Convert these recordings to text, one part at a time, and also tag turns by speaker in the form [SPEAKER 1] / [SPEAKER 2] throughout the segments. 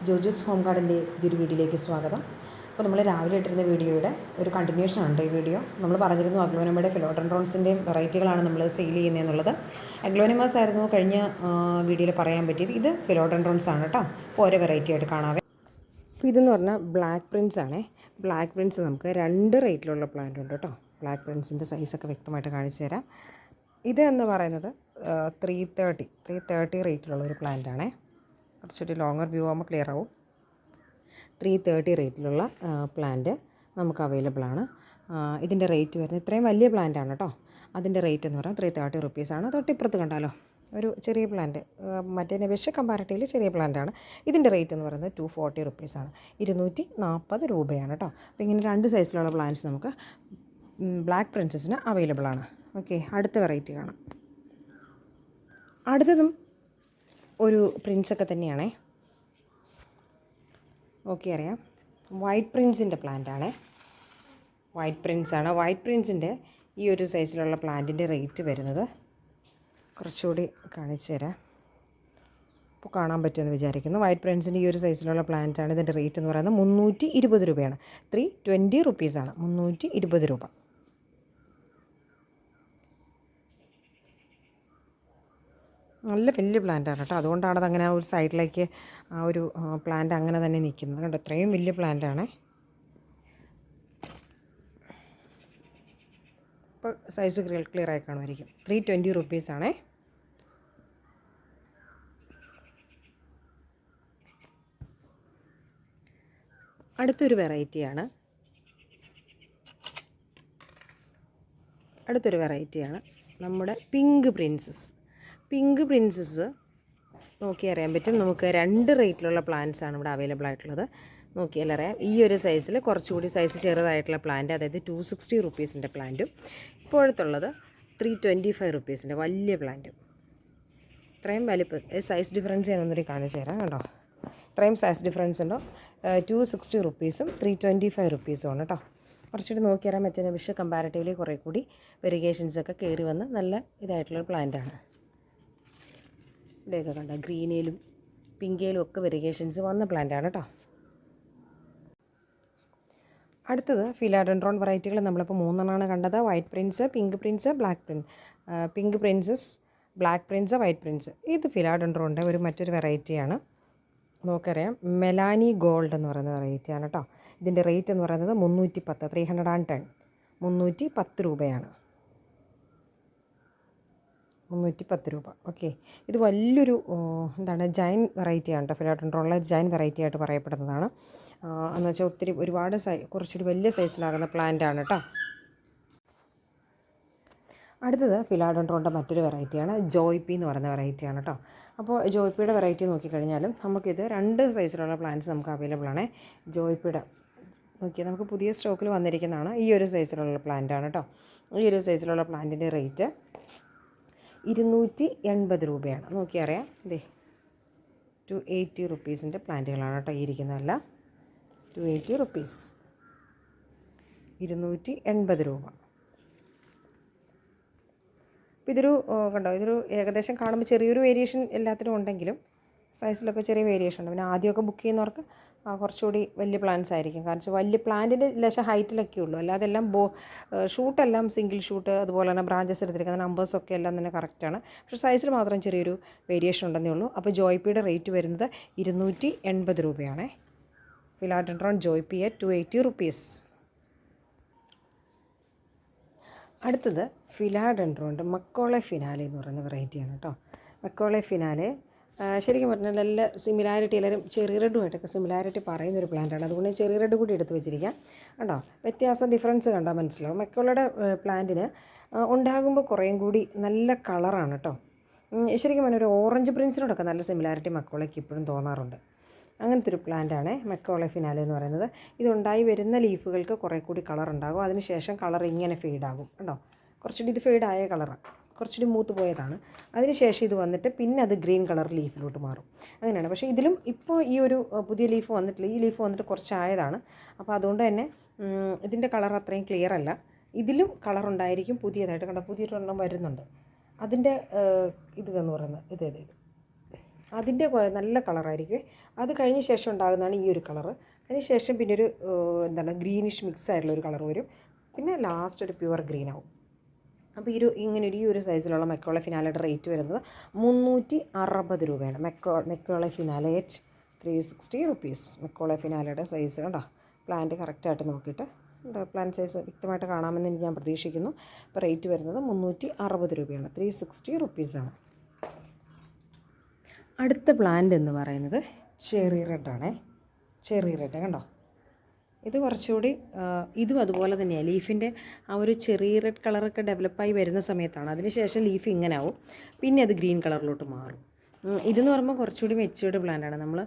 [SPEAKER 1] Jojo's home ഗാർഡൻ്റെ പുതിയൊരു വീഡിയോയിലേക്ക് സ്വാഗതം. അപ്പോൾ നമ്മൾ രാവിലെ ഇട്ടിരുന്ന വീഡിയോയുടെ ഒരു കണ്ടിന്യൂഷൻ ഉണ്ട് ഈ വീഡിയോ. നമ്മൾ പറഞ്ഞിരുന്നു അഗ്ലോനിമയുടെ ഫിലോഡൻഡ്രോൺസിൻ്റെയും വെറൈറ്റികളാണ് നമ്മൾ സെയിൽ ചെയ്യുന്നതെന്നുള്ളത്. അഗ്ലോനിമാസ് ആയിരുന്നു കഴിഞ്ഞ വീഡിയോയിൽ പറയാൻ പറ്റിയത്. ഇത് ഫിലോഡൻഡ്രോൺസ് ആണ് കേട്ടോ. അപ്പോൾ ഓരോ വെറൈറ്റി ആയിട്ട് കാണാവേ. അപ്പോൾ ഇതെന്ന് പറഞ്ഞാൽ ബ്ലാക്ക് പ്രിൻസ് ആണേ. ബ്ലാക്ക് പ്രിൻസ് നമുക്ക് 2 റേറ്റിലുള്ള പ്ലാന്റ് ഉണ്ട് കേട്ടോ. ബ്ലാക്ക് പ്രിൻസിൻ്റെ സൈസൊക്കെ വ്യക്തമായിട്ട് കാണിച്ചു തരാം. ഇത് എന്ന് പറയുന്നത് 330 റേറ്റിലുള്ള ഒരു പ്ലാന്റ് ആണേ. കുറച്ചൊരു ലോങ്ങർ വ്യൂ ആകുമ്പോൾ ക്ലിയർ ആവും. 330 റേറ്റിലുള്ള പ്ലാന്റ് നമുക്ക് അവൈലബിൾ ആണ്. ഇതിൻ്റെ റേറ്റ് വരുന്നത് ഇത്രയും വലിയ പ്ലാന്റ് ആണ് കേട്ടോ. അതിൻ്റെ റേറ്റ് എന്ന് പറയുന്നത് 330 റുപ്പീസാണ്. തൊട്ടിപ്പുറത്ത് കണ്ടാലോ ഒരു ചെറിയ പ്ലാന്റ്, മറ്റേതിനെ വെച്ച് കമ്പാരിറ്റീവ്ലി ചെറിയ പ്ലാന്റാണ്. ഇതിൻ്റെ റേറ്റ് എന്ന് പറയുന്നത് 240 റുപ്പീസാണ്. 240 രൂപയാണ് കേട്ടോ. അപ്പോൾ ഇങ്ങനെ 2 സൈസിലുള്ള പ്ലാന്റ്സ് നമുക്ക് ബ്ലാക്ക് പ്രിൻസസിന് അവൈലബിൾ ആണ്. ഓക്കെ, അടുത്ത വെറൈറ്റി കാണാം. അടുത്തതും ഒരു പ്രിൻസൊക്കെ തന്നെയാണേ. ഓക്കെ, അറിയാം. വൈറ്റ് പ്രിൻസിൻ്റെ പ്ലാന്റാണേ. വൈറ്റ് പ്രിൻസാണ്. വൈറ്റ് പ്രിൻസിൻ്റെ ഈ ഒരു സൈസിലുള്ള പ്ലാന്റിൻ്റെ റേറ്റ് വരുന്നത് കുറച്ചുകൂടി കാണിച്ചു തരാം. ഇപ്പോൾ കാണാൻ പറ്റുമെന്ന് വിചാരിക്കുന്നു. വൈറ്റ് പ്രിൻസിൻ്റെ ഈ ഒരു സൈസിലുള്ള പ്ലാന്റാണ്. ഇതിൻ്റെ റേറ്റ് എന്ന് പറയുന്നത് 320 രൂപയാണ്. 320 റുപ്പീസാണ്. 320 രൂപ. നല്ല വലിയ പ്ലാന്റാണ് കേട്ടോ. അതുകൊണ്ടാണ് അതങ്ങനെ ഒരു സൈഡിലേക്ക് ആ ഒരു പ്ലാന്റ് അങ്ങനെ തന്നെ നിൽക്കുന്നത് കേട്ടോ. ഇത്രയും വലിയ പ്ലാന്റാണ്. ഇപ്പോൾ സൈസ് ക്ലിയർ ആയി കാണുമായിരിക്കും. 320 റുപ്പീസാണേ. അടുത്തൊരു വെറൈറ്റിയാണ്. നമ്മുടെ പിങ്ക് പ്രിൻസസ്. നോക്കി അറിയാൻ പറ്റും. നമുക്ക് 2 റേറ്റിലുള്ള പ്ലാന്റ്സ് ആണ് ഇവിടെ അവൈലബിൾ ആയിട്ടുള്ളത്. നോക്കിയാൽ അറിയാം. ഈ ഒരു സൈസിൽ കുറച്ചുകൂടി സൈസ് ചെറുതായിട്ടുള്ള പ്ലാന്റ്, അതായത് 260 റുപ്പീസിൻ്റെ പ്ലാന്റും, ഇപ്പോഴത്തുള്ളത് 325 റുപ്പീസിൻ്റെ വലിയ പ്ലാന്റും. ഇത്രയും വലിപ്പം സൈസ് ഡിഫറൻസ് ഞാൻ ഒന്നുകൂടി കാണിച്ചു തരാം കേട്ടോ. ഇത്രയും സൈസ് ഡിഫറൻസ് ഉണ്ടോ. 260 റുപ്പീസും 325 റുപ്പീസും ആണ് കേട്ടോ. കുറച്ചുകൂടി നോക്കിയാൽ മറ്റേ വിഷ കമ്പാരിറ്റീവ്ലി കുറേ കൂടി വെരിഗേഷൻസൊക്കെ കയറി വന്ന് നല്ല ഇതായിട്ടുള്ളൊരു പ്ലാന്റാണ്. ഇവിടെയൊക്കെ കണ്ടോ, ഗ്രീനിലും പിങ്കയിലും ഒക്കെ വെരിഗേഷൻസ് വന്ന പ്ലാന്റാണ് കേട്ടോ. അടുത്തത് ഫിലോഡൻഡ്രോൺ വെറൈറ്റികൾ നമ്മളിപ്പോൾ 3 കണ്ടത്. White Prince, pink Prince, pink princess, black Prince, white Prince. ഇത് ഫിലോഡൻഡ്രോണിൻ്റെ മറ്റൊരു വെറൈറ്റിയാണ്. നമുക്കറിയാം മെലാനി ഗോൾഡ് എന്ന് പറയുന്ന വെറൈറ്റിയാണ് കേട്ടോ. ഇതിൻ്റെ റേറ്റ് എന്ന് പറയുന്നത് 310, 310, 310 രൂപയാണ്. 310 രൂപ. ഓക്കെ, ഇത് വലിയൊരു ജൈൻ വെറൈറ്റിയാണ് കേട്ടോ. ഫിലോഡൻഡ്രോണിലെ ജൈൻ വെറൈറ്റി ആയിട്ട് പറയപ്പെടുന്നതാണ്. എന്ന് വെച്ചാൽ ഒരുപാട് കുറച്ചൊരു വലിയ സൈസിലാകുന്ന പ്ലാന്റാണ് കേട്ടോ. അടുത്തത് ഫിലോഡൻഡ്രോണിൻ്റെ മറ്റൊരു വെറൈറ്റിയാണ് ജോയ്പി എന്ന് പറയുന്ന വെറൈറ്റിയാണ് കേട്ടോ. അപ്പോൾ ജോയ്പിയുടെ വെറൈറ്റി നോക്കിക്കഴിഞ്ഞാലും നമുക്കിത് 2 സൈസിലുള്ള പ്ലാന്റ്സ് നമുക്ക് അവൈലബിൾ ആണ്. ജോയ്പിയുടെ നോക്കിയാൽ നമുക്ക് പുതിയ സ്റ്റോക്കിൽ വന്നിരിക്കുന്നതാണ്. ഈ ഒരു സൈസിലുള്ള പ്ലാന്റാണ് കേട്ടോ. ഈ ഒരു സൈസിലുള്ള പ്ലാന്റിൻ്റെ റേറ്റ് 280 രൂപയാണ്. നോക്കിയറിയാം. ഇതേ 280 റുപ്പീസിൻ്റെ പ്ലാന്റുകളാണ് കേട്ടോ ഈ ഇരിക്കുന്നതല്ല. 280 റുപ്പീസ്, 280 രൂപ. അപ്പോൾ ഇതൊരു കണ്ടോ, ഇതൊരു ഏകദേശം കാണുമ്പോൾ ചെറിയൊരു വേരിയേഷൻ എല്ലാത്തിനും ഉണ്ടെങ്കിലും സൈസിലൊക്കെ ചെറിയ വേരിയേഷൻ ഉണ്ട്. പിന്നെ ആദ്യമൊക്കെ ബുക്ക് ചെയ്യുന്നവർക്ക് കുറച്ചുകൂടി വലിയ പ്ലാന്റ്സ് ആയിരിക്കും. കാരണം വലിയ പ്ലാന്റിൻ്റെ ലേശം ഹൈറ്റിലൊക്കെ ഉള്ളൂ. അല്ലാതെ എല്ലാം ഷൂട്ടെല്ലാം സിംഗിൾ ഷൂട്ട്, അതുപോലെ തന്നെ ബ്രാഞ്ചസ് എടുത്തിരിക്കുന്ന നമ്പേഴ്സൊക്കെ എല്ലാം തന്നെ കറക്റ്റാണ്. പക്ഷേ സൈസിൽ മാത്രം ചെറിയൊരു വേരിയേഷൻ ഉണ്ടെന്നേ ഉള്ളൂ. അപ്പോൾ ജോയ്പിയുടെ റേറ്റ് വരുന്നത് 280 രൂപയാണ്. Philodendron Joepii 280 rupees. അടുത്തത് ഫിലോഡൻഡ്രോണിൻ്റെ മക്കോളെ ഫിനാലെ എന്ന് പറയുന്ന വെറൈറ്റിയാണ് കേട്ടോ. മക്കോളെ ഫിനാലെ ശരിക്കും പറഞ്ഞാൽ നല്ല സിമിലാരിറ്റി, എല്ലാവരും ചെറി റെഡുമായിട്ടൊക്കെ സിമിലാരിറ്റി പറയുന്നൊരു പ്ലാന്റാണ്. അതുകൊണ്ട് ചെറി റെഡ് കൂടി എടുത്ത് വെച്ചിരിക്കാം കേട്ടോ. വ്യത്യാസം ഡിഫറൻസ് കണ്ടാൽ മനസ്സിലാവും. മക്കോളയുടെ പ്ലാന്റിന് ഉണ്ടാകുമ്പോൾ കുറേയും കൂടി നല്ല കളറാണ് കേട്ടോ. ശരിക്കും പറഞ്ഞാൽ ഒരു ഓറഞ്ച് പ്രിൻസിനോടൊക്കെ നല്ല സിമിലാരിറ്റി മക്കോളയ്ക്ക് ഇപ്പോഴും തോന്നാറുണ്ട്. അങ്ങനത്തെ ഒരു പ്ലാന്റാണ് മക്കോളെ ഫിനാലെ എന്ന് പറയുന്നത്. ഇതുണ്ടായി വരുന്ന ലീഫുകൾക്ക് കുറേ കൂടി കളർ ഉണ്ടാകും. അതിനുശേഷം കളർ ഇങ്ങനെ ഫെയ്ഡാകും കേട്ടോ. കുറച്ചുകൂടി ഇത് ഫെയ്ഡായ കളറാണ്, കുറച്ചുകൂടി മൂത്ത് പോയതാണ്. അതിനുശേഷം ഇത് വന്നിട്ട് പിന്നെ അത് ഗ്രീൻ കളർ ലീഫിലോട്ട് മാറും. അങ്ങനെയാണ്. പക്ഷേ ഇതിലും ഇപ്പോൾ ഈ ഒരു പുതിയ ലീഫ് വന്നിട്ടില്ല. ഈ ലീഫ് വന്നിട്ട് കുറച്ചായതാണ്. അപ്പോൾ അതുകൊണ്ട് തന്നെ ഇതിൻ്റെ കളർ അത്രയും ക്ലിയർ അല്ല. ഇതിലും കളർ ഉണ്ടായിരിക്കും. പുതിയതായിട്ട് കണ്ടോ, പുതിയൊരെണ്ണം വരുന്നുണ്ട്. അതിൻ്റെ ഇത് എന്ന് പറയുന്നത് ഇത് അതിൻ്റെ നല്ല കളറായിരിക്കും. അത് കഴിഞ്ഞ ശേഷം ഉണ്ടാകുന്നതാണ് ഈ ഒരു കളറ്. അതിന് ശേഷം പിന്നെ ഒരു എന്താണ് ഗ്രീനിഷ് മിക്സ് ആയിട്ടുള്ള ഒരു കളർ വരും. പിന്നെ ലാസ്റ്റ് ഒരു പ്യുവർ ഗ്രീൻ ആവും. അപ്പോൾ ഈ ഒരു സൈസിലുള്ള മെക്കോളെ ഫിനാലയുടെ റേറ്റ് വരുന്നത് 360 രൂപയാണ്. McColley finale at 360 rupees. McColley ഫിനാലയുടെ സൈസ് കണ്ടോ, പ്ലാന്റ് കറക്റ്റായിട്ട് നോക്കിയിട്ട് പ്ലാന്റ് സൈസ് വ്യക്തമായിട്ട് കാണാമെന്ന് ഞാൻ പ്രതീക്ഷിക്കുന്നു. അപ്പോൾ റേറ്റ് വരുന്നത് 360 രൂപയാണ്, 360 റുപ്പീസാണ്. അടുത്ത പ്ലാന്റ് എന്ന് പറയുന്നത് ചെറി റെഡാണേ. ചെറി റെഡ് കണ്ടോ, ഇത് കുറച്ചുകൂടി ഇതും അതുപോലെ തന്നെയാണ്. ലീഫിൻ്റെ ആ ഒരു ചെറിയ റെഡ് കളറൊക്കെ ഡെവലപ്പായി വരുന്ന സമയത്താണ്. അതിനുശേഷം ലീഫ് ഇങ്ങനെ ആവും, പിന്നെ അത് ഗ്രീൻ കളറിലോട്ട് മാറും. ഇതെന്ന് പറയുമ്പോൾ കുറച്ചുകൂടി മെച്യൂർഡ് പ്ലാന്റാണ്. നമ്മൾ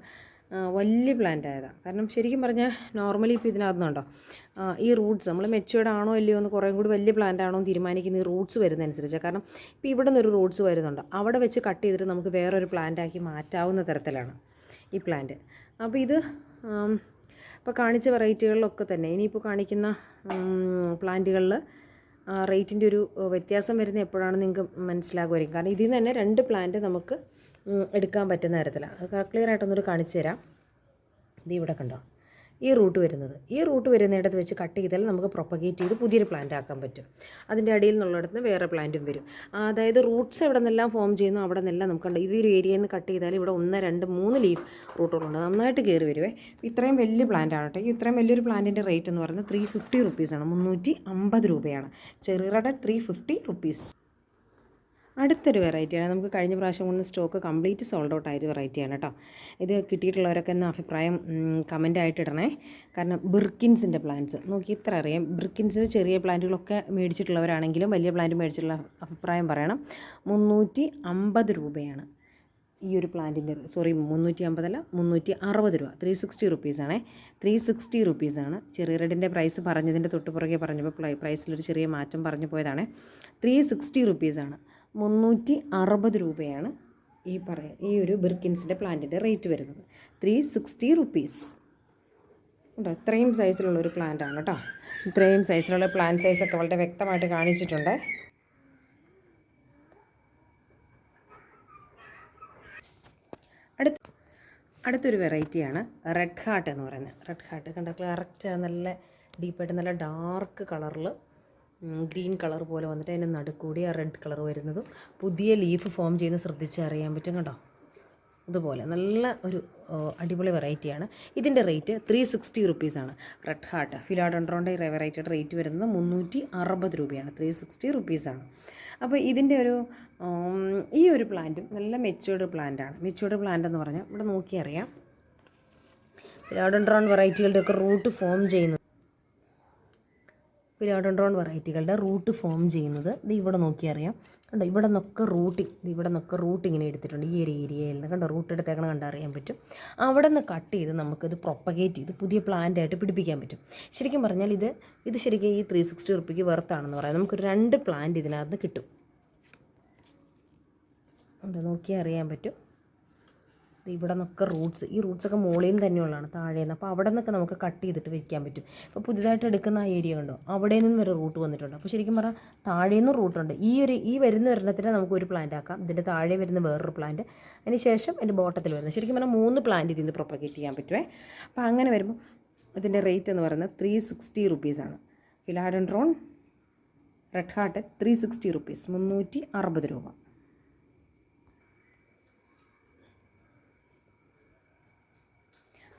[SPEAKER 1] വലിയ പ്ലാന്റ് ആയതാണ്. കാരണം ശരിക്കും പറഞ്ഞാൽ നോർമലി ഇപ്പോൾ ഇതിനകത്തുണ്ടോ ഈ റൂട്ട്സ് നമ്മൾ മെച്യൂർഡ് ആണോ ഇല്ലയോ എന്ന് കുറേ കൂടി വലിയ പ്ലാന്റ് ആണോ എന്ന് തീരുമാനിക്കുന്ന ഈ റൂട്ട്സ് വരുന്നതനുസരിച്ച്. കാരണം ഇപ്പോൾ ഇവിടെ നിന്നൊരു റൂട്ട്സ് വരുന്നുണ്ട്, അവിടെ വെച്ച് കട്ട് ചെയ്തിട്ട് നമുക്ക് വേറൊരു പ്ലാന്റാക്കി മാറ്റാവുന്ന തരത്തിലാണ് ഈ പ്ലാന്റ്. അപ്പോൾ ഇത് ഇപ്പോൾ കാണിച്ച വെറൈറ്റികളിലൊക്കെ തന്നെ ഇനിയിപ്പോൾ കാണിക്കുന്ന പ്ലാന്റുകളിൽ റേറ്റിൻ്റെ ഒരു വ്യത്യാസം വരുന്ന എപ്പോഴാണെന്ന് നിങ്ങൾക്ക് മനസ്സിലാകുമായിരിക്കും. കാരണം ഇതിൽ നിന്ന് തന്നെ 2 പ്ലാന്റ് നമുക്ക് എടുക്കാൻ പറ്റുന്ന തരത്തിലാണ്. അത് ക്ലിയർ ആയിട്ടൊന്നൊരു കാണിച്ചു തരാം. ഇത് ഇവിടെ കണ്ടോ, ഈ റൂട്ട് വരുന്നിടത്ത് വെച്ച് കട്ട് ചെയ്താൽ നമുക്ക് പ്രൊപ്പഗേറ്റ് ചെയ്ത് പുതിയൊരു പ്ലാന്റ് ആക്കാൻ പറ്റും. അതിൻ്റെ അടിയിൽ നിന്നുള്ളിടത്ത് വേറെ പ്ലാന്റും വരും. അതായത് റൂട്ട്സ് എവിടെ നിന്നെല്ലാം ഫോം ചെയ്യുന്നു അവിടെ നിന്നെല്ലാം നമുക്ക് കണ്ടോ ഈ ഒരു ഏരിയയിൽ നിന്ന് കട്ട് ചെയ്താൽ ഇവിടെ 1, 2, 3 ലീഫ് റൂട്ടുകളുണ്ട്, നന്നായിട്ട് കയറി വരുവേ. ഇത്രയും വലിയ പ്ലാന്റ് ആണ് കേട്ടോ. ഈ ഇത്രയും വലിയൊരു പ്ലാന്റിൻ്റെ റേറ്റ് എന്ന് പറയുന്നത് 350 റുപ്പീസാണ്, 350 രൂപയാണ്. Cherry red 350 rupees. അടുത്തൊരു വെറൈറ്റിയാണ്. നമുക്ക് കഴിഞ്ഞ പ്രാവശ്യം കൊണ്ട് സ്റ്റോക്ക് കംപ്ലീറ്റ് സോൾഡ് ഔട്ട് ആയൊരു വെറൈറ്റിയാണ് കേട്ടോ. ഇത് കിട്ടിയിട്ടുള്ളവരൊക്കെ എന്ന അഭിപ്രായം കമൻ്റായിട്ട് ഇടണേ. കാരണം ബിർക്കിൻസിൻ്റെ പ്ലാന്റ്സ് നോക്കി ഇത്ര അറിയാം. ബിർക്കിൻസിൻ്റെ ചെറിയ പ്ലാന്റുകളൊക്കെ മേടിച്ചിട്ടുള്ളവരാണെങ്കിലും വലിയ പ്ലാന്റ് മേടിച്ചിട്ടുള്ള അഭിപ്രായം പറയണം. 350 രൂപയാണ് ഈ ഒരു പ്ലാന്റിൻ്റെ. 350 അല്ല 360 രൂപ, 360 റുപ്പീസാണേ. 360 റുപ്പീസാണ്. ചെറിയ റെഡിൻ്റെ പ്രൈസ് പറഞ്ഞതിൻ്റെ തൊട്ട് പുറകെ പറഞ്ഞപ്പോൾ പ്രൈസിലൊരു ചെറിയ മാറ്റം പറഞ്ഞു പോയതാണ്. 360 റുപ്പീസാണ്, 360 രൂപയാണ് ഈ ഒരു ബിർക്കിൻസിൻ്റെ പ്ലാന്റിൻ്റെ റേറ്റ് വരുന്നത്. 360 റുപ്പീസ് കേട്ടോ. ഇത്രയും സൈസിലുള്ളൊരു പ്ലാന്റാണ് കേട്ടോ. ഇത്രയും സൈസിലുള്ള പ്ലാന്റ് സൈസൊക്കെ വളരെ വ്യക്തമായിട്ട് കാണിച്ചിട്ടുണ്ട്. അടുത്തൊരു വെറൈറ്റിയാണ് റെഡ് ഹാർട്ട് എന്ന് പറയുന്നത്. റെഡ് ഹാർട്ട് കണ്ടോ, കറക്റ്റ് നല്ല ഡീപ്പായിട്ട് നല്ല ഡാർക്ക് കളറിൽ ഗ്രീൻ കളർ പോലെ വന്നിട്ട് അതിൻ്റെ നടുക്കൂടി ആ റെഡ് കളർ വരുന്നതും പുതിയ ലീഫ് ഫോം ചെയ്യുന്ന ശ്രദ്ധിച്ചറിയാൻ പറ്റും കേട്ടോ. അതുപോലെ നല്ല ഒരു അടിപൊളി വെറൈറ്റിയാണ്. ഇതിൻ്റെ റേറ്റ് 360 റുപ്പീസാണ്. റെഡ് ഹാർട്ട് ഫിലാഡെൻഡ്രോൻ്റെ വെറൈറ്റിയുടെ റേറ്റ് വരുന്നത് 360 രൂപയാണ്, 360 റുപ്പീസാണ്. അപ്പോൾ ഇതിൻ്റെ ഈ ഒരു പ്ലാന്റും നല്ല മെച്യൂർഡ് പ്ലാന്റാണ്. മെച്യൂർഡ് പ്ലാന്റ് എന്ന് പറഞ്ഞാൽ ഇവിടെ നോക്കി അറിയാം. ഫിലാഡെൻഡ്രോൺ വെറൈറ്റികളുടെയൊക്കെ റൂട്ട് ഫോം ചെയ്യുന്നത് റൂട്ട് ഫോം ചെയ്യുന്നത് ഇത് ഇവിടെ നോക്കി അറിയാം. കണ്ടോ, ഇവിടെ നിന്നൊക്കെ റൂട്ട് ഇങ്ങനെ എടുത്തിട്ടുണ്ട്. ഈ ഒരു ഏരിയയിൽ നിന്ന് കണ്ടോ റൂട്ട് എടുത്തേക്കണം കണ്ടറിയാൻ പറ്റും. അവിടെ നിന്ന് കട്ട് ചെയ്ത് നമുക്കിത് പ്രൊപ്പഗേറ്റ് ചെയ്ത് പുതിയ പ്ലാന്റായിട്ട് പിടിപ്പിക്കാൻ പറ്റും. ശരിക്കും പറഞ്ഞാൽ ഇത് ശരിക്കും ഈ 360 റുപ്പിക്ക് വെർത്താണെന്ന് പറയാം. നമുക്കൊരു 2 പ്ലാന്റ് ഇതിനകത്ത് കിട്ടും. നോക്കിയാൽ അറിയാൻ പറ്റും. ഇവിടെ നിന്നൊക്കെ ഈ റൂട്ട്സൊക്കെ മുകളിൽ നിന്ന് തന്നെയുള്ളതാണ്, താഴെ നിന്ന്. അപ്പോൾ അവിടെ നിന്നൊക്കെ നമുക്ക് കട്ട് ചെയ്തിട്ട് വെക്കാൻ പറ്റും. ഇപ്പോൾ പുതിയതായിട്ട് എടുക്കുന്ന ആ ഏരിയ കണ്ടോ, അവിടെ നിന്ന് വരെ റൂട്ട് വന്നിട്ടുണ്ട്. അപ്പോൾ ശരിക്കും പറഞ്ഞാൽ താഴെ നിന്ന് റൂട്ടുണ്ട്. ഈ വരുന്ന ഒരെണ്ണത്തിന് നമുക്ക് ഒരു പ്ലാന്റ് ആക്കാം. ഇതിൻ്റെ താഴെ വരുന്ന വേറൊരു പ്ലാന്റ്, അതിന് ശേഷം എൻ്റെ ബോട്ടത്തിൽ വരുന്നത് ശരിക്കും പറഞ്ഞാൽ 3 പ്ലാന്റ് ഇതിൽ നിന്ന് പ്രൊപ്പഗേറ്റ് ചെയ്യാൻ പറ്റുമേ. അപ്പോൾ അങ്ങനെ വരുമ്പോൾ ഇതിൻ്റെ റേറ്റ് എന്ന് പറയുന്നത് 360 റുപ്പീസാണ്. ഫിലാഡെൻഡ്രോൺ റെഡ് ഹാർട്ട് 360 റുപ്പീസ്, 360 രൂപ.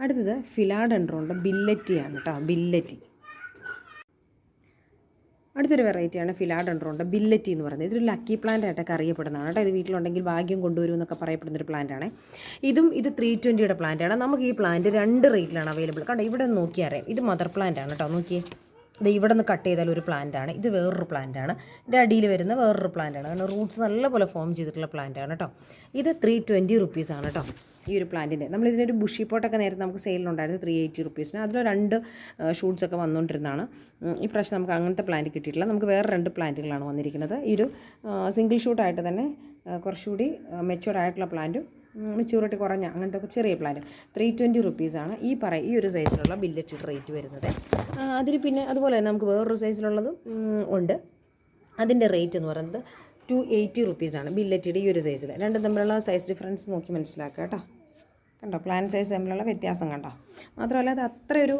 [SPEAKER 1] അടുത്തത് ഫിലാഡെൻഡ്രോണിൻ്റെ ബില്ലറ്റിയാണ് കേട്ടോ. അടുത്തൊരു വെറൈറ്റിയാണ് ഫിലാഡെൻഡ്രോണിൻ്റെ ബില്ലറ്റി എന്ന് പറയുന്നത്. ഇതൊരു ലക്കി പ്ലാന്റ് ആയിട്ടൊക്കെ അറിയപ്പെടുന്നതാണ് കേട്ടോ. ഇത് വീട്ടിലുണ്ടെങ്കിൽ ഭാഗ്യം കൊണ്ടുവരും എന്നൊക്കെ പറയപ്പെടുന്നൊരു പ്ലാന്റാണ്. ഇത് 320യുടെ പ്ലാന്റാണ്. നമുക്ക് ഈ പ്ലാന്റ് 2 റേറ്റിലാണ് അവൈലബിൾ. കണ്ടോ, ഇവിടെ നോക്കിയാൽ അറിയാം. ഇത് മദർ പ്ലാന്റ് ആണ് കേട്ടോ. നോക്കിയേ, ഇത് ഇവിടെ നിന്ന് കട്ട് ചെയ്താൽ ഒരു പ്ലാന്റാണ്. ഇത് വേറൊരു പ്ലാന്റാണ്. ഇതിൻ്റെ അടിയിൽ വരുന്ന വേറൊരു പ്ലാന്റാണ്. കാരണം റൂട്ട്സ് നല്ലപോലെ ഫോം ചെയ്തിട്ടുള്ള പ്ലാന്റാണ് കേട്ടോ. ഇത് 320 റുപ്പീസാണ് കേട്ടോ ഈ ഒരു പ്ലാന്റിൻ്റെ. നമ്മളിതിനൊരു ബുഷി പോട്ടൊക്കെ നേരത്തെ നമുക്ക് സെയിലുണ്ടായിരുന്നു 380 റുപ്പീസിന്. അതിൽ 2 ഷൂട്ട്സൊക്കെ വന്നുകൊണ്ടിരുന്നതാണ്. ഈ പ്രാവശ്യം നമുക്ക് അങ്ങനത്തെ പ്ലാന്റ് കിട്ടിയിട്ടില്ല. നമുക്ക് വേറെ 2 പ്ലാന്റുകളാണ് വന്നിരിക്കുന്നത്. ഈ ഒരു സിംഗിൾ ഷൂട്ടായിട്ട് തന്നെ കുറച്ചുകൂടി മെച്യൂർഡ് ആയിട്ടുള്ള പ്ലാന്റും മെച്യൂരിറ്റി കുറഞ്ഞ അങ്ങനത്തെ ഒക്കെ ചെറിയ പ്ലാന്റ് 320 റുപ്പീസാണ് ഈ ഒരു സൈസിലുള്ള ബില്ലറ്റിയുടെ റേറ്റ് വരുന്നത്. അതിന് പിന്നെ അതുപോലെ തന്നെ നമുക്ക് വേറൊരു സൈസിലുള്ളതും ഉണ്ട്. അതിൻ്റെ റേറ്റ് എന്ന് പറയുന്നത് 280 ബില്ലറ്റിയുടെ ഈ ഒരു സൈസിൽ. രണ്ടും തമ്മിലുള്ള സൈസ് ഡിഫറൻസ് നോക്കി മനസ്സിലാക്കുക കേട്ടോ. കണ്ടോ, പ്ലാൻ സൈസ് തമ്മിലുള്ള വ്യത്യാസം കണ്ടോ. മാത്രമല്ല അത് അത്രയൊരു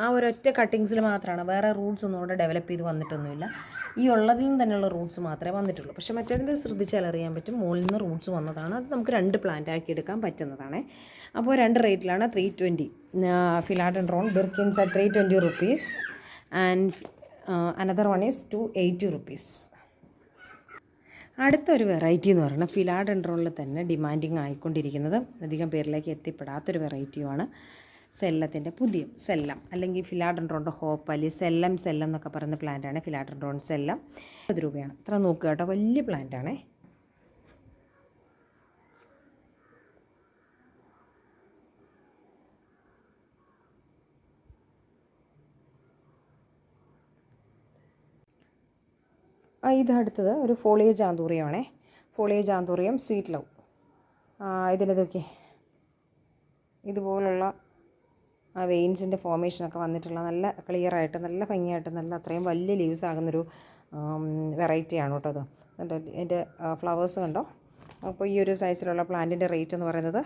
[SPEAKER 1] ആ ഒരൊറ്റ കട്ടിങ്സിൽ മാത്രമാണ്, വേറെ റൂട്ട്സ് ഒന്നും ഇവിടെ ഡെവലപ്പ് ചെയ്ത് വന്നിട്ടൊന്നുമില്ല. ഈ ഉള്ളതിൽ നിന്ന് തന്നെയുള്ള റൂട്ട്സ് മാത്രമേ വന്നിട്ടുള്ളൂ. പക്ഷേ മറ്റേതിൻ്റെ ശ്രദ്ധിച്ചാൽ അറിയാൻ പറ്റും, മുകളിൽ നിന്ന് റൂട്ട്സ് വന്നതാണ്. അത് നമുക്ക് 2 പ്ലാന്റ് ആക്കി എടുക്കാൻ പറ്റുന്നതാണ്. അപ്പോൾ 2 റേറ്റിലാണ്. 320 philodendron birkins at 320 rupees and another one is 280 rupees. അടുത്തൊരു വെറൈറ്റി എന്ന് പറയുന്നത് ഫിലാഡൻഡ്രോണിൽ തന്നെ ഡിമാൻഡിങ് ആയിക്കൊണ്ടിരിക്കുന്നത്, അധികം പേരിലേക്ക് എത്തിപ്പെടാത്തൊരു വെറൈറ്റിയുമാണ് സെല്ലത്തിൻ്റെ പുതിയ സെല്ലം, അല്ലെങ്കിൽ ഫിലാഡൻഡ്രോണിൻ്റെ ഹോപ്പലി സെല്ലം എന്നൊക്കെ പറയുന്ന പ്ലാന്റാണ് ഫിലാഡൻഡ്രോൺ സെല്ലം. 10 രൂപയാണ്. ഇത്ര നോക്കുക കേട്ടോ, വലിയ പ്ലാന്റാണേ. ഇത് അടുത്തത് ഒരു ഫോളിയേജ് ആന്തൂറിയമാണേ. Foliage anthurium sweet love. ഇതിലിതൊക്കെ ഇതുപോലുള്ള ആ വെയിൻസിൻ്റെ ഫോർമേഷനൊക്കെ വന്നിട്ടുള്ള നല്ല ക്ലിയറായിട്ട് നല്ല ഭംഗിയായിട്ട് നല്ല അത്രയും വലിയ ലീവ്സ് ആകുന്നൊരു വെറൈറ്റിയാണ് കേട്ടോ അത്. അതിൻ്റെ ഫ്ലവേഴ്സ് കണ്ടോ. അപ്പോൾ ഈ ഒരു സൈസിലുള്ള പ്ലാന്റിൻ്റെ റേറ്റ് എന്ന് പറയുന്നത്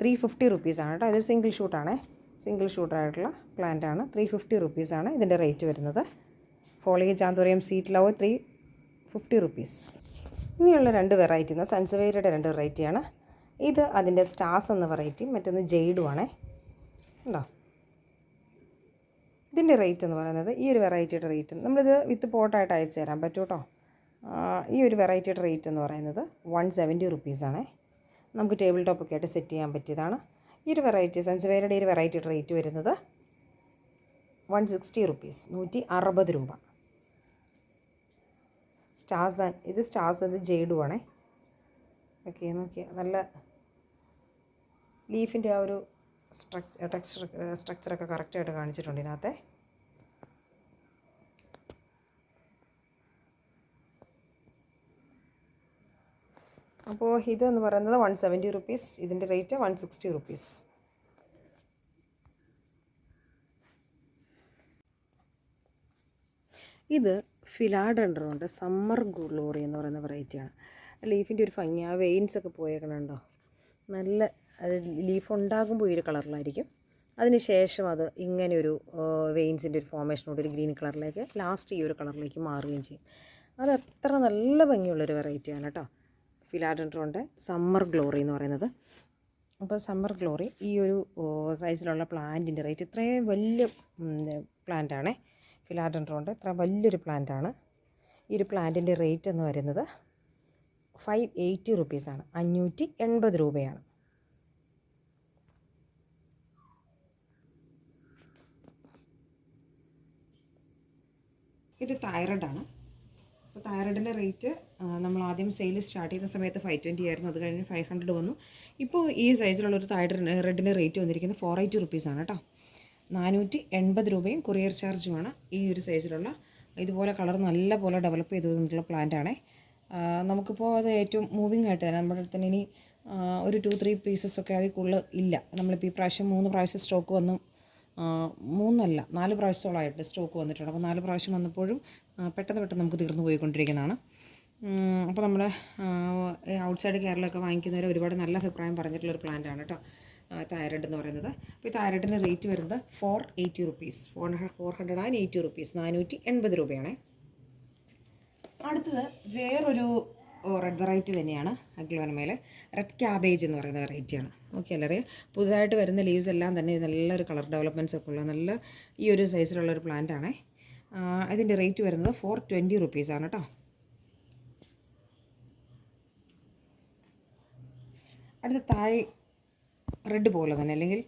[SPEAKER 1] 350 rupees കേട്ടോ. ഇതൊരു സിംഗിൾ ഷൂട്ടാണേ, സിംഗിൾ ഷൂട്ടായിട്ടുള്ള പ്ലാന്റാണ്. 350 rupees ഇതിൻ്റെ റേറ്റ് വരുന്നത്. Foliage anthurium sweet love 350 rupees. ഇനിയുള്ള 2 വെറൈറ്റി എന്ന് സൺസവേരിയുടെ 2 വെറൈറ്റിയാണ്. ഇത് അതിൻ്റെ സ്റ്റാർസ് എന്ന വെറൈറ്റി, മറ്റൊന്ന് ജെയ്ഡുമാണേ. ഉണ്ടോ. ഇതിൻ്റെ റേറ്റ് എന്ന് പറയുന്നത്, ഈ ഒരു വെറൈറ്റിയുടെ റേറ്റ് നമ്മളിത് വിത്ത് പോട്ടായിട്ട് അയച്ചു തരാൻ പറ്റും കേട്ടോ. ഈ ഒരു വെറൈറ്റിയുടെ റേറ്റ് എന്ന് പറയുന്നത് 170 rupees ആണേ. നമുക്ക് ടേബിൾ ടോപ്പൊക്കെ ആയിട്ട് സെറ്റ് ചെയ്യാൻ പറ്റിയതാണ്. ഈ ഒരു വെറൈറ്റി സൺസവേരിയുടെ ഈ ഒരു വെറൈറ്റിയുടെ റേറ്റ് വരുന്നത് 160 rupees, 160 രൂപ. സ്റ്റാർസ്, ഇത് സ്റ്റാർസ്, ഇത് ജെയ്ഡുമാണേ. ഓക്കെ, നോക്കിയാൽ നല്ല ലീഫിൻ്റെ ആ ഒരു സ്ട്രക്ചറൊക്കെ കറക്റ്റായിട്ട് കാണിച്ചിട്ടുണ്ട് ഇതിനകത്തെ. അപ്പോൾ ഇതെന്ന് പറയുന്നത് 170 rupees, ഇതിൻ്റെ റേറ്റ് 160 rupees. ഇത് ഫിലാഡൻഡ്രോണിൻ്റെ സമ്മർ ഗ്ലോറി എന്ന് പറയുന്ന വെറൈറ്റിയാണ്. ലീഫിൻ്റെ ഒരു ഭംഗി, ആ വെയിൻസൊക്കെ പോയേക്കണുണ്ടോ. നല്ല അത് ലീഫ് ഉണ്ടാകുമ്പോൾ ഈ ഒരു കളറിലായിരിക്കും, അതിന് ശേഷം അത് ഇങ്ങനെ ഒരു വെയിൻസിൻ്റെ ഒരു ഫോർമേഷനോട് ഒരു ഗ്രീൻ കളറിലേക്ക്, ലാസ്റ്റ് ഈ ഒരു കളറിലേക്ക് മാറുകയും ചെയ്യും. അത് അത്ര നല്ല ഭംഗിയുള്ളൊരു വെറൈറ്റിയാണ് കേട്ടോ, ഫിലാഡൻഡ്രോണിൻ്റെ സമ്മർ ഗ്ലോറി എന്ന് പറയുന്നത്. അപ്പോൾ സമ്മർ ഗ്ലോറി ഈ ഒരു സൈസിലുള്ള പ്ലാന്റിൻ്റെ റേറ്റ്, ഇത്രയും വലിയ പ്ലാന്റാണേ ഫിലാഡൻഡ്രോണിൻ്റെ, ഇത്ര വലിയൊരു പ്ലാന്റാണ്. ഈ ഒരു പ്ലാന്റിൻ്റെ റേറ്റ് എന്ന് വരുന്നത് 580 rupees, 580 രൂപയാണ്. ഇത് തൈറോയിഡാണ്. അപ്പോൾ തൈറോയിഡിൻ്റെ റേറ്റ് നമ്മൾ ആദ്യം സെയിൽ സ്റ്റാർട്ട് ചെയ്യുന്ന സമയത്ത് 520 ആയിരുന്നു, അത് കഴിഞ്ഞ് 500 വന്നു. ഇപ്പോൾ ഈ സൈസിലുള്ളൊരു തൈറോയിഡിൻ്റെ റേറ്റ് വന്നിരിക്കുന്നത് 480 rupees കേട്ടോ. 480 രൂപയും കൊറിയർ ചാർജുമാണ്. ഈ ഒരു സൈസിലുള്ള ഇതുപോലെ കളർ നല്ല പോലെ ഡെവലപ്പ് ചെയ്ത് തന്നിട്ടുള്ള പ്ലാന്റാണേ. നമുക്കിപ്പോൾ അത് ഏറ്റവും മൂവിങ് ആയിട്ട് തന്നെ നമ്മുടെ അടുത്ത് തന്നെ ഇനി ഒരു 2-3 പീസസൊക്കെ അതിൽ കൂടുതൽ ഇല്ല. നമ്മളിപ്പോൾ ഈ പ്രാവശ്യം 3 പ്രാവശ്യം സ്റ്റോക്ക് വന്നു, 4 പ്രാവശ്യത്തോളമായിട്ട് സ്റ്റോക്ക് വന്നിട്ടുണ്ട്. അപ്പോൾ 4 പ്രാവശ്യം വന്നപ്പോഴും പെട്ടെന്ന് നമുക്ക് തീർന്നു പോയിക്കൊണ്ടിരിക്കുന്നതാണ്. അപ്പോൾ നമ്മുടെ ഔട്ട്സൈഡ് കേരളമൊക്കെ വാങ്ങിക്കുന്നവർ ഒരുപാട് നല്ല അഭിപ്രായം പറഞ്ഞിട്ടുള്ളൊരു പ്ലാന്റാണ് കേട്ടോ തൈറോയിഡ് എന്ന് പറയുന്നത്. അപ്പോൾ ഈ തൈറോയിഡിൻ്റെ റേറ്റ് വരുന്നത് 480 rupees, 480 rupees, 480 രൂപയാണേ. അടുത്തത് വേറൊരു റെഡ് വെറൈറ്റി തന്നെയാണ് അഗ്ലോനമയിൽ, റെഡ് ക്യാബേജ് എന്ന് പറയുന്ന വെറൈറ്റിയാണ്. നോക്കിയാൽ അറിയാം, പുതുതായിട്ട് വരുന്ന ലീവ്സ് എല്ലാം തന്നെ നല്ലൊരു കളർ ഡെവലപ്മെൻറ്റ്സ് ഒക്കെ ഉള്ള നല്ല ഈ ഒരു സൈസിലുള്ളൊരു പ്ലാന്റാണേ. ഇതിൻ്റെ റേറ്റ് വരുന്നത് 420 rupees കേട്ടോ. അടുത്ത തായ് റെഡ് പോലെ തന്നെ, അല്ലെങ്കിൽ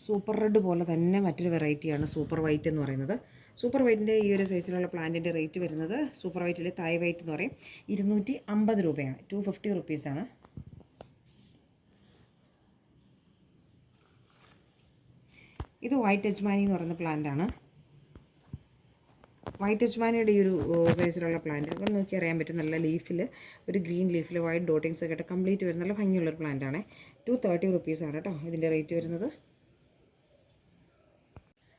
[SPEAKER 1] സൂപ്പർ റെഡ് പോലെ തന്നെ മറ്റൊരു വെറൈറ്റിയാണ് സൂപ്പർ വൈറ്റ് എന്ന് പറയുന്നത്. സൂപ്പർ വൈറ്റിൻ്റെ ഈ ഒരു സൈസിലുള്ള പ്ലാന്റിൻ്റെ റേറ്റ് വരുന്നത്, സൂപ്പർ വൈറ്റിൽ തായ് വൈറ്റ് എന്ന് പറയും, 250 രൂപയാണ്, 250 rupees. ഇത് വൈറ്റ് അജ്മാനി എന്ന് പറയുന്ന പ്ലാന്റാണ്. വൈറ്റ് അജ്മാനിയുടെ ഈ ഒരു സൈസിലുള്ള പ്ലാന്റ് അപ്പോൾ നോക്കി അറിയാൻ പറ്റും, നല്ല ലീഫിൽ ഒരു ഗ്രീൻ ലീഫിൽ വൈറ്റ് ഡോട്ടിങ്സ് ഒക്കെ ആയിട്ട് കംപ്ലീറ്റ് വരുന്ന നല്ല ഭംഗിയുള്ളൊരു പ്ലാന്റാണ്. 230 rupees കേട്ടോ ഇതിൻ്റെ റേറ്റ് വരുന്നത്.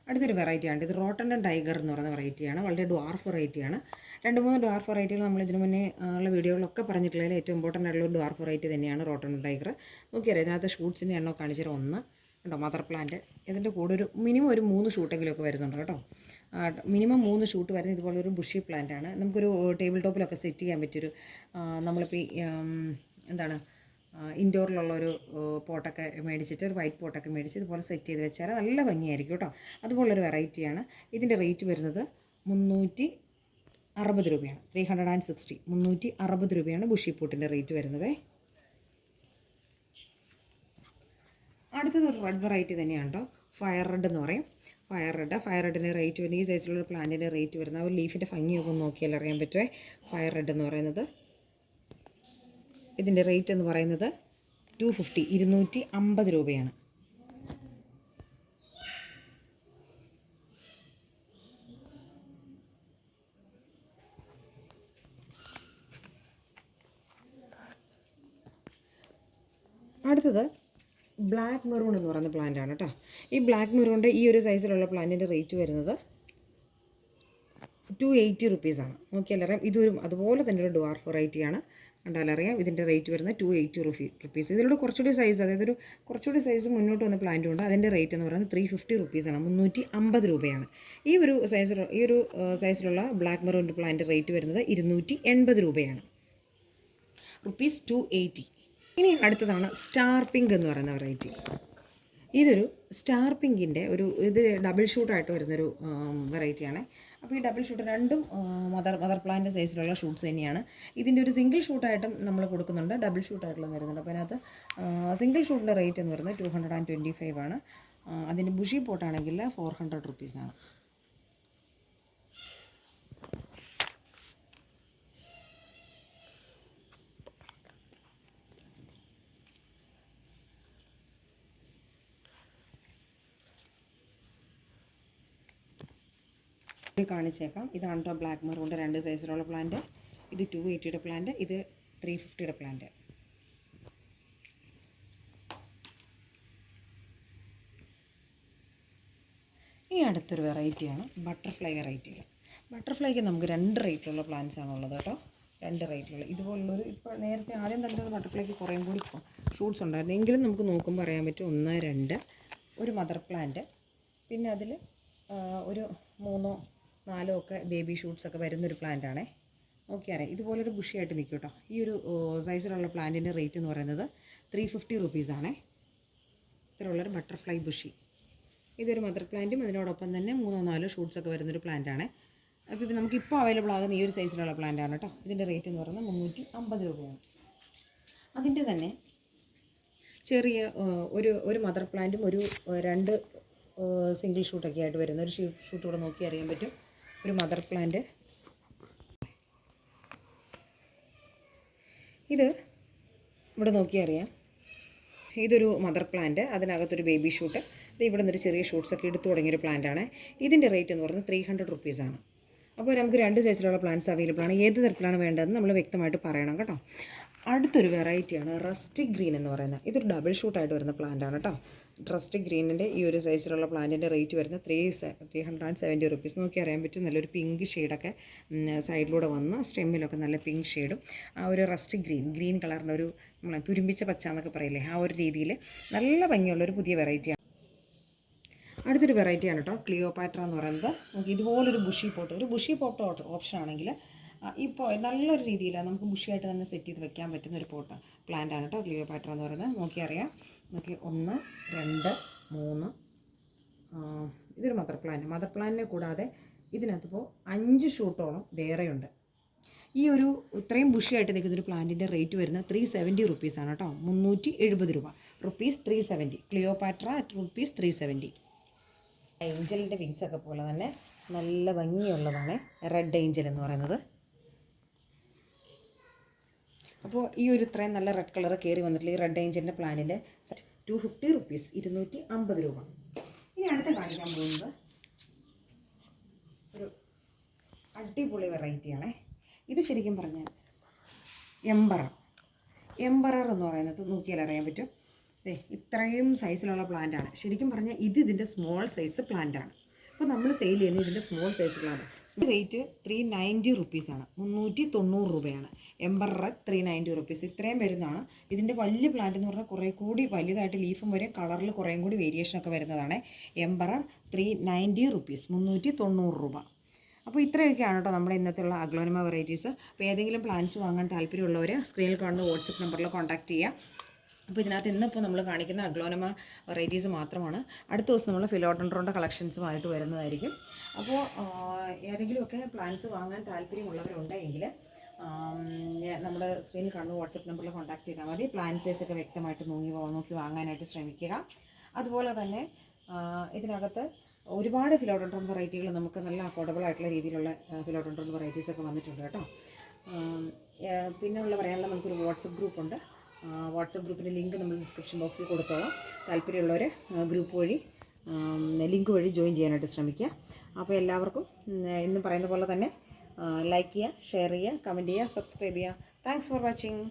[SPEAKER 1] അടുത്തൊരു വെറൈറ്റിയാണ്, ഇത് റോട്ടൻ ടൈഗർ എന്ന് പറയുന്ന വെറൈറ്റിയാണ്, വളരെ ഡ്വാർഫ് വെറൈറ്റിയാണ്. 2-3 ഡ്വാർഫ് വെറൈറ്റികൾ നമ്മൾ ഇതിനു മുന്നേ ഉള്ള വീഡിയോകളൊക്കെ പറഞ്ഞിട്ടുള്ളതിൽ ഏറ്റവും ഇമ്പോർട്ടൻ്റ് ആയിട്ടുള്ള ഒരു ഡ്വാർഫ് വെറൈറ്റി തന്നെയാണ് റോട്ടൺ ടൈഗർ. നോക്കിയാൽ ഇതിനകത്ത് ഷൂട്ട്സിൻ്റെ എണ്ണം കാണിച്ചാൽ 1 കേട്ടോ, മദർ പ്ലാന്റ്. ഇതിൻ്റെ കൂടെ ഒരു മിനിമം ഒരു 3 ഷൂട്ടെങ്കിലുമൊക്കെ വരുന്നുണ്ട് കേട്ടോ. മിനിമം 3 ഷൂട്ട് വരുന്ന ഇതുപോലെ ഒരു ബുഷി പ്ലാന്റാണ്. നമുക്കൊരു ടേബിൾ ടോപ്പിലൊക്കെ സെറ്റ് ചെയ്യാൻ പറ്റിയൊരു നമ്മളിപ്പോൾ എന്താണ് ഇൻഡോറിലുള്ളൊരു പോട്ടൊക്കെ മേടിച്ചിട്ട്, ഒരു വൈറ്റ് പോട്ടൊക്കെ മേടിച്ച് ഇതുപോലെ സെറ്റ് ചെയ്ത് വെച്ചാൽ നല്ല ഭംഗിയായിരിക്കും കേട്ടോ. അതുപോലൊരു വെറൈറ്റിയാണ്. ഇതിൻ്റെ റേറ്റ് വരുന്നത് 360 രൂപയാണ്. 360 360 രൂപയാണ് ബുഷി പൂട്ടിൻ്റെ റേറ്റ് വരുന്നത്. അടുത്തതൊരു റെഡ് വെറൈറ്റി തന്നെയാണ് കേട്ടോ. ഫയർ റെഡ് എന്ന് പറയും. ഫയർ റെഡിൻ്റെ റേറ്റ് വരുന്നത്, ഈ സൈസിലുള്ള പ്ലാന്റിൻ്റെ റേറ്റ് വരുന്നത്, ആ ഒരു ലീഫിൻ്റെ ഭംഗിയൊക്കെ ഒന്ന് നോക്കിയാൽ അറിയാൻ പറ്റുമേ. ഫയർ റെഡ് എന്ന് പറയുന്നത് ഇതിൻ്റെ റേറ്റ് എന്ന് പറയുന്നത് 250 250 രൂപയാണ്. അടുത്തത് ബ്ലാക്ക് മെറൂൺ എന്ന് പറയുന്ന പ്ലാന്റാണ് കേട്ടോ. ഈ ബ്ലാക്ക് മെറൂണിൻ്റെ ഈ ഒരു സൈസിലുള്ള പ്ലാന്റിൻ്റെ റേറ്റ് വരുന്നത് 280 റുപ്പീസാണ്. നോക്കിയാലറിയാം, ഇതൊരു അതുപോലെ തന്നെ ഒരു ഡ്വാർഫ് വെറൈറ്റിയാണ്. കണ്ടാലറിയാം ഇതിൻ്റെ റേറ്റ് വരുന്നത് 280 റുപ്പീസ്. ഇതിലൂടെ കുറച്ചുകൂടി സൈസ്, അതായത് ഒരു കുറച്ചുകൂടി സൈസ് മുന്നോട്ട് വന്ന പ്ലാന്റും ഉണ്ട്. അതിൻ്റെ റേറ്റ് എന്ന് പറയുന്നത് 350 റുപ്പീസാണ്. 350 രൂപയാണ്. ഈ ഒരു സൈസിലുള്ള ബ്ലാക്ക് മെറൂണിൻ്റെ പ്ലാന്റ് റേറ്റ് വരുന്നത് 280 രൂപയാണ്. ₹280. ഇനി അടുത്തതാണ് സ്റ്റാർ പിങ്ക് എന്ന് പറയുന്ന വെറൈറ്റി. ഇതൊരു സ്റ്റാർ പിങ്കിൻ്റെ ഇത് ഡബിൾ ഷൂട്ടായിട്ട് വരുന്നൊരു വെറൈറ്റിയാണ്. അപ്പോൾ ഈ ഡബിൾ ഷൂട്ട് രണ്ടും മദർ പ്ലാന്റ് സൈസിലുള്ള ഷൂട്ട്സ് തന്നെയാണ്. ഇതിൻ്റെ ഒരു സിംഗിൾ ഷൂട്ടായിട്ടും നമ്മൾ കൊടുക്കുന്നുണ്ട്, ഡബിൾ ഷൂട്ടായിട്ടുള്ള വരുന്നുണ്ട്. അപ്പോൾ അതിനകത്ത് സിംഗിൾ ഷൂട്ടിൻ്റെ റേറ്റ് എന്ന് പറയുന്നത് 225 ആണ്. അതിൻ്റെ ബുഷി പോട്ടാണെങ്കിൽ 400 റുപ്പീസാണ്. ഇത് കാണിച്ചേക്കാം. ഇതാണ് കേട്ടോ ബ്ലാക്ക് മെറൂണിൻ്റെ 2 സൈസിലുള്ള പ്ലാന്റ്. ഇത് 280യുടെ പ്ലാന്റ്, ഇത് 350യുടെ പ്ലാന്റ്. ഈ അടുത്തൊരു വെറൈറ്റിയാണ് ബട്ടർഫ്ലൈ വെറൈറ്റികൾ. ബട്ടർഫ്ലൈക്ക് നമുക്ക് 2 റേറ്റിലുള്ള പ്ലാന്റ്സ് ആണുള്ളത് കേട്ടോ. 2 റേറ്റിലുള്ള ഇതുപോലുള്ളൊരു, ഇപ്പോൾ നേരത്തെ ആദ്യം തന്നെ ബട്ടർഫ്ലൈക്ക് കുറേയും കൂടി ഷൂട്ട്സ് ഉണ്ടായിരുന്നു. എങ്കിലും നമുക്ക് നോക്കുമ്പോൾ അറിയാൻ പറ്റും 1 2 ഒരു മദർ പ്ലാന്റ്, പിന്നെ അതിൽ ഒരു 3 4 ഒക്കെ ബേബി ഷൂട്ട്സൊക്കെ വരുന്നൊരു പ്ലാന്റാണേ. ഓക്കെ അറിയാം, ഇതുപോലൊരു ബുഷിയായിട്ട് നിൽക്കും കേട്ടോ. ഈ ഒരു സൈസിലുള്ള പ്ലാന്റിൻ്റെ റേറ്റ് എന്ന് പറയുന്നത് 350 റുപ്പീസാണേ. ഇത്രയുള്ളൊരു ബട്ടർഫ്ലൈ ബുഷി. ഇതൊരു മദർ പ്ലാന്റും അതിനോടൊപ്പം തന്നെ 3 4 ഷൂട്ട്സൊക്കെ വരുന്നൊരു പ്ലാന്റാണ്. അപ്പോൾ നമുക്കിപ്പോൾ അവൈലബിൾ ആകുന്ന ഈ ഒരു സൈസിലുള്ള പ്ലാന്റാണ് കേട്ടോ. ഇതിൻ്റെ റേറ്റ് എന്ന് പറയുന്നത് 350 രൂപയാണ്. അതിൻ്റെ തന്നെ ചെറിയ ഒരു മദർ പ്ലാന്റും ഒരു 2 സിംഗിൾ ഷൂട്ടൊക്കെ ആയിട്ട് വരുന്ന ഒരു ഷൂട്ട് കൂടെ നോക്കി അറിയാൻ പറ്റും. ഒരു മദർ പ്ലാന്റ്, ഇത് ഇവിടെ നോക്കി അറിയാം. ഇതൊരു മദർ പ്ലാന്റ്, അതിനകത്തൊരു ബേബി ഷൂട്ട്. ഇത് ഇവിടെ നിന്നൊരു ചെറിയ ഷൂട്ട്സൊക്കെ എടുത്തു തുടങ്ങിയൊരു പ്ലാന്റാണ്. ഇതിൻ്റെ റേറ്റ് എന്ന് പറയുന്നത് 300 റുപ്പീസാണ്. അപ്പോൾ നമുക്ക് 2 സൈസിലുള്ള പ്ലാന്റ്സ് അവൈലബിൾ ആണ്. ഏത് തരത്തിലാണ് വേണ്ടതെന്ന് നമ്മൾ വ്യക്തമായിട്ട് പറയണം കേട്ടോ. അടുത്തൊരു വെറൈറ്റിയാണ് റസ്റ്റിക് ഗ്രീൻ എന്ന് പറയുന്നത്. ഇതൊരു ഡബിൾ ഷൂട്ടായിട്ട് വരുന്ന പ്ലാന്റാണ് കേട്ടോ. റസ്റ്റിക് ഗ്രീനിൻ്റെ ഈ ഒരു സൈസിലുള്ള പ്ലാന്റിൻ്റെ റേറ്റ് വരുന്നത് 370 റുപ്പീസ്. നോക്കി അറിയാൻ പറ്റും, നല്ലൊരു പിങ്ക് ഷെയ്ഡൊക്കെ സൈഡിലൂടെ വന്ന് സ്റ്റെമ്മിലൊക്കെ നല്ല പിങ്ക് ഷെയ്ഡും ആ ഒരു റസ്റ്റിക് ഗ്രീൻ കളറിൻ്റെ ഒരു നമ്മളെ തുരുമ്പിച്ച പച്ച എന്നൊക്കെ പറയില്ലേ, ആ ഒരു രീതിയിൽ നല്ല ഭംഗിയുള്ളൊരു പുതിയ വെറൈറ്റിയാണ്. അടുത്തൊരു വെറൈറ്റിയാണ് കേട്ടോ ക്ലിയോപാട്ര എന്ന് പറയുന്നത്. നമുക്ക് ഇതുപോലൊരു ബുഷി പോട്ട് ഓപ്ഷൻ ആണെങ്കിൽ ഇപ്പോൾ നല്ലൊരു രീതിയിൽ നമുക്ക് ബുഷിയായിട്ട് തന്നെ സെറ്റ് ചെയ്ത് വെക്കാൻ പറ്റുന്ന ഒരു പ്ലാന്റാണ് കേട്ടോ ക്ലിയോപാട്ര എന്ന് പറയുന്നത്. നോക്കിയറിയാം, നോക്കി 1 2 3 ഇതൊരു മദർ പ്ലാന്റിനെ കൂടാതെ ഇതിനകത്തിപ്പോൾ 5 ഷൂട്ടോളം വേറെയുണ്ട്. ഈ ഒരു ഇത്രയും ബുഷിയായിട്ട് നിൽക്കുന്നൊരു പ്ലാന്റിൻ്റെ റേറ്റ് വരുന്നത് 370 റുപ്പീസാണ് കേട്ടോ. 370 രൂപ. ₹370. ക്ലിയോപാട്ര ₹370. ഏഞ്ചലിൻ്റെ വിങ്സൊക്കെ പോലെ തന്നെ നല്ല ഭംഗിയുള്ളതാണ് റെഡ് ഏഞ്ചൽ എന്ന് പറയുന്നത്. അപ്പോൾ ഈ ഒരു ഇത്രയും നല്ല റെഡ് കളർ കയറി വന്നിട്ടുള്ള ഈ റെഡ് ഏഞ്ചലിൻ്റെ പ്ലാനിൻ്റെ 250 റുപ്പീസ്, 250 രൂപ. ഇനി അടുത്ത കാണിക്കാൻ പോകുന്നത് ഒരു അടിപൊളി വെറൈറ്റിയാണേ. ഇത് ശരിക്കും പറഞ്ഞാൽ എംബറർ എന്ന് പറയുന്നത് നോക്കിയാൽ അറിയാൻ പറ്റും. ഇത്രയും സൈസിലുള്ള പ്ലാന്റാണ്. ശരിക്കും പറഞ്ഞാൽ ഇതിൻ്റെ സ്മോൾ സൈസ് പ്ലാന്റാണ്. അപ്പോൾ നമ്മൾ സെയിൽ ചെയ്യുന്നത് ഇതിൻ്റെ സ്മോൾ സൈസ് റേറ്റ് 390 റുപ്പീസാണ്, 390 രൂപയാണ്. എംബർ റെഡ് 390 റുപ്പീസ്, ഇത്രയും വരുന്നതാണ്. ഇതിൻ്റെ വലിയ പ്ലാന്റ് എന്ന് പറഞ്ഞാൽ കുറേ കൂടി വലുതായിട്ട് ലീഫും വരും, കളറിൽ കുറേയും കൂടി വേരിയേഷനൊക്കെ വരുന്നതാണ്. എംബറർ 390 റുപ്പീസ്, 390 രൂപ. അപ്പോൾ ഇത്രയൊക്കെയാണ് കേട്ടോ നമ്മുടെ ഇന്നത്തെയുള്ള അഗ്ലോണിമ വെറൈറ്റീസ്. അപ്പോൾ ഏതെങ്കിലും പ്ലാന്റ്സ് വാങ്ങാൻ താല്പര്യമുള്ളവർ സ്ക്രീനിൽ കാണുന്ന വാട്സപ്പ് നമ്പറിൽ കോൺടാക്ട് ചെയ്യുക. അപ്പോൾ ഇതിനകത്ത് ഇന്നിപ്പോൾ നമ്മൾ കാണിക്കുന്ന അഗ്ലോണിമ വെറൈറ്റീസ് മാത്രമാണ്. അടുത്ത ദിവസം നമ്മൾ ഫിലോഡൻഡ്രോണിൻ്റെ കളക്ഷൻസുമായിട്ട് വരുന്നതായിരിക്കും. അപ്പോൾ ഏതെങ്കിലുമൊക്കെ പ്ലാന്റ്സ് വാങ്ങാൻ താല്പര്യമുള്ളവരുണ്ടെങ്കിൽ നമ്മുടെ സ്ക്രീനിൽ കാണുന്ന വാട്സപ്പ് നമ്പറിൽ കോൺടാക്ട് ചെയ്താൽ മതി. പ്ലാന്റ് സൈസൊക്കെ വ്യക്തമായിട്ട് നോക്കി വാങ്ങാനായിട്ട് ശ്രമിക്കുക. അതുപോലെ തന്നെ ഇതിനകത്ത് ഒരുപാട് ഫിലോഡൻഡ്രോൺ വെറൈറ്റികൾ നമുക്ക് നല്ല അഫോർഡബിൾ ആയിട്ടുള്ള രീതിയിലുള്ള ഫിലോഡൻഡ്രോൺ വെറൈറ്റീസൊക്കെ വന്നിട്ടുണ്ട് കേട്ടോ. പിന്നെ പറയാനുള്ള നമുക്കൊരു വാട്സപ്പ് ഗ്രൂപ്പുണ്ട്. വാട്സപ്പ് ഗ്രൂപ്പിൻ്റെ ലിങ്ക് നമ്മൾ ഡിസ്ക്രിപ്ഷൻ ബോക്സിൽ കൊടുത്തോളാം. താല്പര്യമുള്ളവർ ഗ്രൂപ്പ് വഴി ലിങ്ക് വഴി ജോയിൻ ചെയ്യാനായിട്ട് ശ്രമിക്കുക. അപ്പോൾ എല്ലാവർക്കും ഇന്ന് പറയുന്ന പോലെ തന്നെ ലൈക്ക് ചെയ്യുക, ഷെയർ ചെയ്യുക, കമൻറ്റ് ചെയ്യുക, സബ്സ്ക്രൈബ് ചെയ്യുക. Thanks for watching.